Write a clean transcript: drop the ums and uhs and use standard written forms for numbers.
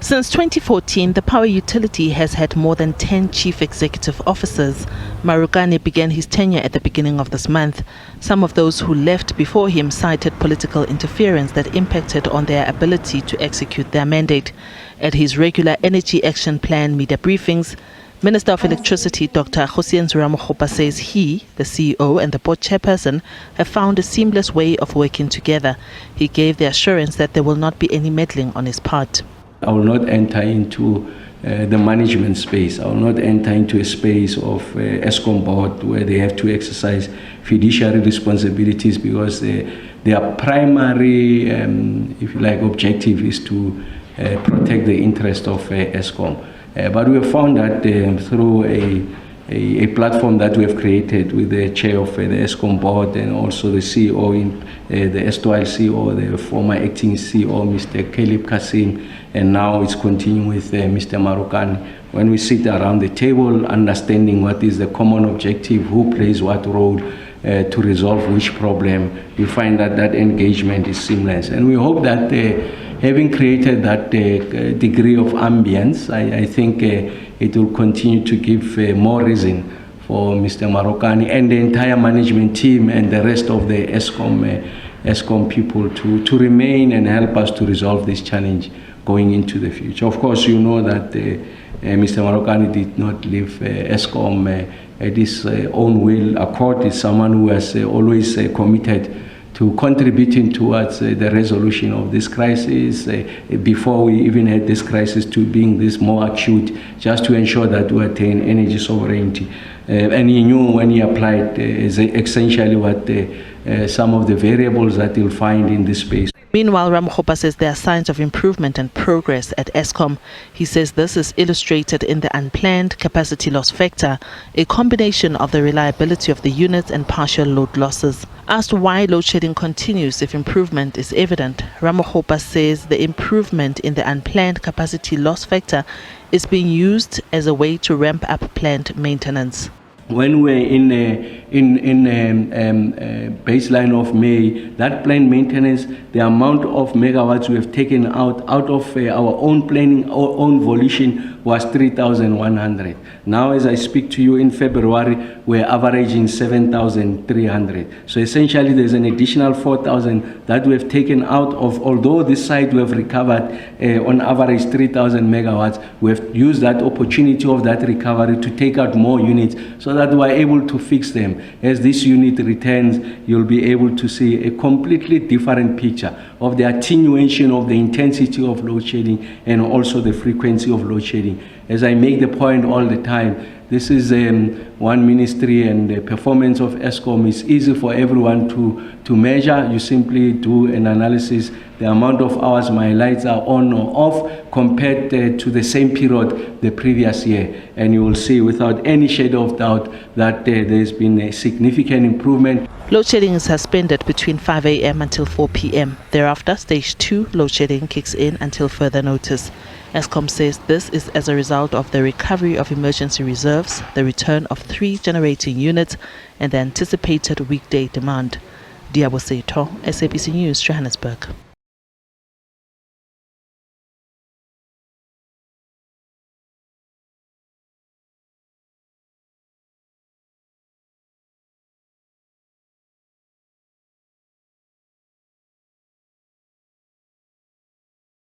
Since 2014, the power utility has had more than 10 chief executive officers. Marokane began his tenure at the beginning of this month. Some of those who left before him cited political interference that impacted on their ability to execute their mandate. At his regular Energy Action Plan media briefings, Minister of Electricity Dr Kgosientsho Ramokgopa says he, the CEO and the board chairperson have found a seamless way of working together. He gave the assurance that there will not be any meddling on his part. I will not enter into the management space. I will not enter into a space of Eskom board where they have to exercise fiduciary responsibilities because their primary, if you like, objective is to protect the interest of Eskom. But we have found that through a platform that we have created with the chair of the Eskom board and also the CEO, the erstwhile CEO, the former acting CEO, Mr. Caleb Kasim, and now it's continuing with Mr. Marokane. When we sit around the table, understanding what is the common objective, who plays what role to resolve which problem, we find that that engagement is seamless. And we hope that having created that degree of ambience, I think it will continue to give more reason for Mr. Marokane and the entire management team and the rest of the Eskom people to remain and help us to resolve this challenge going into the future. Of course, you know that Mr. Marokane did not leave Eskom at his own will. Accord is someone who has always committed to contributing towards the resolution of this crisis, before we even had this crisis to being this more acute, just to ensure that we attain energy sovereignty. And he knew when he applied essentially what some of the variables that you'll find in this space. Meanwhile, Ramokgopa says there are signs of improvement and progress at Eskom. He says this is illustrated in the unplanned capacity loss factor, a combination of the reliability of the units and partial load losses. Asked why load shedding continues if improvement is evident, Ramokgopa says the improvement in the unplanned capacity loss factor is being used as a way to ramp up plant maintenance. When we're in baseline of May, that plant maintenance, the amount of megawatts we have taken out of our own planning, our own volition, was 3,100. Now, as I speak to you in February, we're averaging 7,300. So essentially, there's an additional 4,000 that we have taken out of, although this site we have recovered on average 3,000 megawatts, we have used that opportunity of that recovery to take out more units so that we're able to fix them. As this unit returns, you'll be able to see a completely different picture of the attenuation of the intensity of load shedding and also the frequency of load shedding. As I make the point all the time, this is one ministry, and the performance of Eskom is easy for everyone to measure. You simply do an analysis, the amount of hours my lights are on or off compared to the same period the previous year. And you will see without any shadow of doubt that there's been a significant improvement. Load shedding is suspended between 5 a.m. until 4 p.m. Thereafter, stage 2 load shedding kicks in until further notice. Eskom says this is as a result of the recovery of emergency reserves, the return of 3 generating units, and the anticipated weekday demand. Diabo Seto, SABC News, Johannesburg.